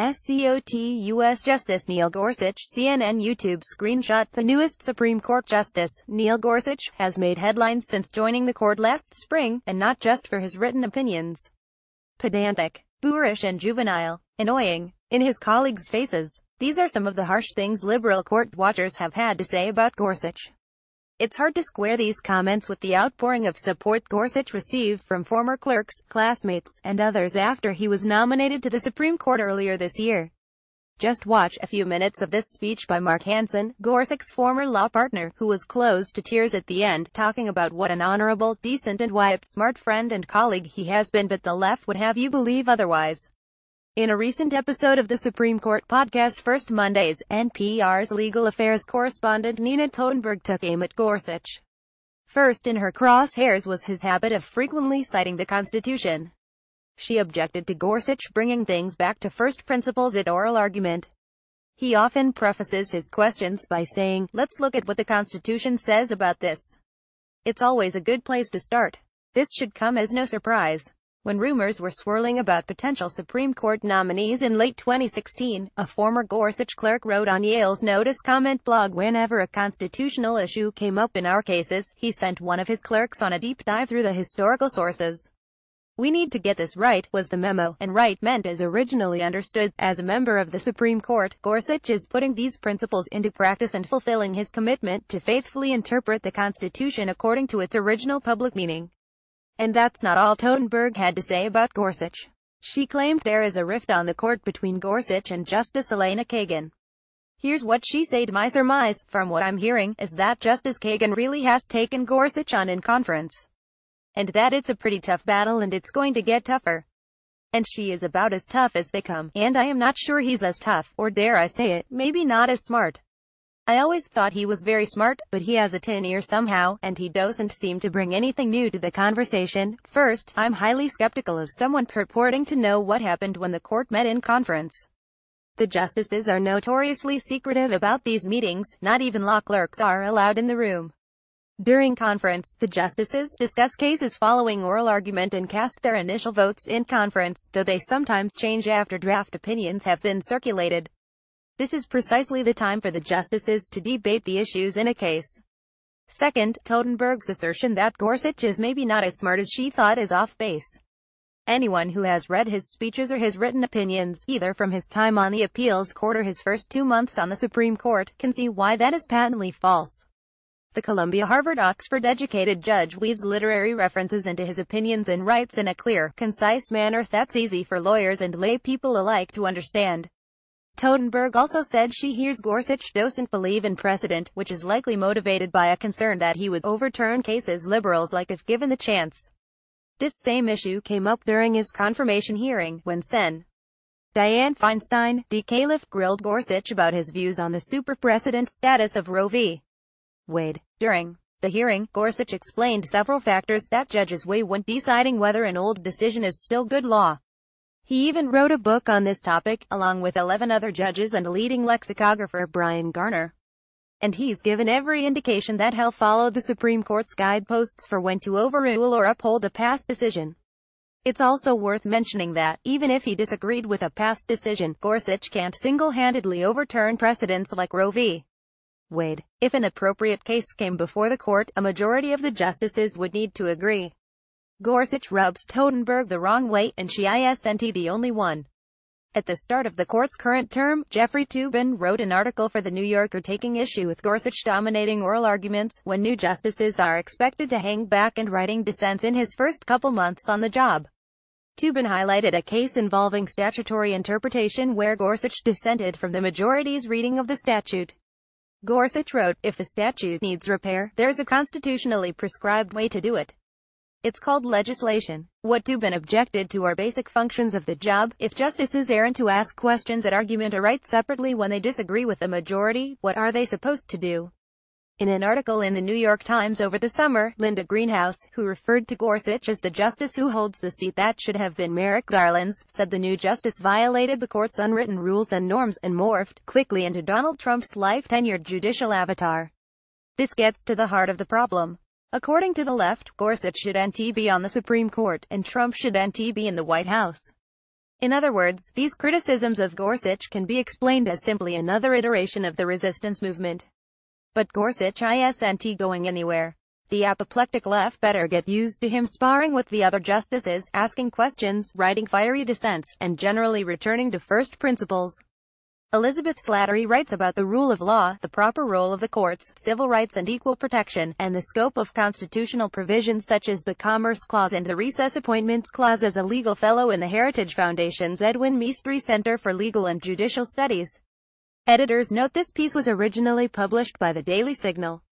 U.S. Justice Neil Gorsuch. CNN YouTube screenshot. The newest Supreme Court Justice, Neil Gorsuch, has made headlines since joining the court last spring, and not just for his written opinions. Pedantic, boorish and juvenile, annoying, in his colleagues' faces. These are some of the harsh things liberal court watchers have had to say about Gorsuch. It's hard to square these comments with the outpouring of support Gorsuch received from former clerks, classmates, and others after he was nominated to the Supreme Court earlier this year. Just watch a few minutes of this speech by Mark Hansen, Gorsuch's former law partner, who was close to tears at the end, talking about what an honorable, decent and smart friend and colleague he has been, but the left would have you believe otherwise. In a recent episode of the Supreme Court podcast First Mondays, NPR's legal affairs correspondent Nina Totenberg took aim at Gorsuch. First in her crosshairs was his habit of frequently citing the Constitution. She objected to Gorsuch bringing things back to first principles at oral argument. He often prefaces his questions by saying, "Let's look at what the Constitution says about this." It's always a good place to start. This should come as no surprise. When rumors were swirling about potential Supreme Court nominees in late 2016, a former Gorsuch clerk wrote on Yale's Notice comment blog, "Whenever a constitutional issue came up in our cases, he sent one of his clerks on a deep dive through the historical sources. We need to get this right," was the memo, and right meant as originally understood. As a member of the Supreme Court, Gorsuch is putting these principles into practice and fulfilling his commitment to faithfully interpret the Constitution according to its original public meaning. And that's not all Totenberg had to say about Gorsuch. She claimed there is a rift on the court between Gorsuch and Justice Elena Kagan. Here's what she said: "My surmise, from what I'm hearing, is that Justice Kagan really has taken Gorsuch on in conference. And that it's a pretty tough battle and it's going to get tougher. And she is about as tough as they come, and I am not sure he's as tough, or dare I say it, maybe not as smart. I always thought he was very smart, but he has a tin ear somehow, and he doesn't seem to bring anything new to the conversation. First, I'm highly skeptical of someone purporting to know what happened when the court met in conference. The justices are notoriously secretive about these meetings, not even law clerks are allowed in the room. During conference, the justices discuss cases following oral argument and cast their initial votes in conference, though they sometimes change after draft opinions have been circulated. This is precisely the time for the justices to debate the issues in a case." Second, Totenberg's assertion that Gorsuch is maybe not as smart as she thought is off base. Anyone who has read his speeches or his written opinions, either from his time on the appeals court or his first 2 months on the Supreme Court, can see why that is patently false. The Columbia, Harvard, Oxford-educated judge weaves literary references into his opinions and writes in a clear, concise manner that's easy for lawyers and lay people alike to understand. Totenberg also said she hears Gorsuch doesn't believe in precedent, which is likely motivated by a concern that he would overturn cases liberals like if given the chance. This same issue came up during his confirmation hearing, when Sen. Dianne Feinstein, D. Califf, grilled Gorsuch about his views on the super-precedent status of Roe v. Wade. During the hearing, Gorsuch explained several factors that judges weigh when deciding whether an old decision is still good law. He even wrote a book on this topic, along with 11 other judges and leading lexicographer Brian Garner. And he's given every indication that he'll follow the Supreme Court's guideposts for when to overrule or uphold a past decision. It's also worth mentioning that, even if he disagreed with a past decision, Gorsuch can't single-handedly overturn precedents like Roe v. Wade. If an appropriate case came before the court, a majority of the justices would need to agree. Gorsuch rubs Totenberg the wrong way, and she isn't the only one. At the start of the court's current term, Jeffrey Toobin wrote an article for The New Yorker taking issue with Gorsuch dominating oral arguments, when new justices are expected to hang back and writing dissents in his first couple months on the job. Toobin highlighted a case involving statutory interpretation where Gorsuch dissented from the majority's reading of the statute. Gorsuch wrote, "If a statute needs repair, there's a constitutionally prescribed way to do it. It's called legislation. What Toobin objected to are basic functions of the job. If justices aren't to ask questions at argument or write separately when they disagree with the majority, what are they supposed to do?" In an article in the New York Times over the summer, Linda Greenhouse, who referred to Gorsuch as the justice who holds the seat that should have been Merrick Garland's, said the new justice violated the court's unwritten rules and norms, and morphed quickly into Donald Trump's life-tenured judicial avatar. This gets to the heart of the problem. According to the left, Gorsuch shouldn't be on the Supreme Court, and Trump shouldn't be in the White House. In other words, these criticisms of Gorsuch can be explained as simply another iteration of the resistance movement. But Gorsuch isn't going anywhere. The apoplectic left better get used to him sparring with the other justices, asking questions, writing fiery dissents, and generally returning to first principles. Elizabeth Slattery writes about the rule of law, the proper role of the courts, civil rights and equal protection, and the scope of constitutional provisions such as the Commerce Clause and the Recess Appointments Clause as a legal fellow in the Heritage Foundation's Edwin Meestry Center for Legal and Judicial Studies. Editors note this piece was originally published by the Daily Signal.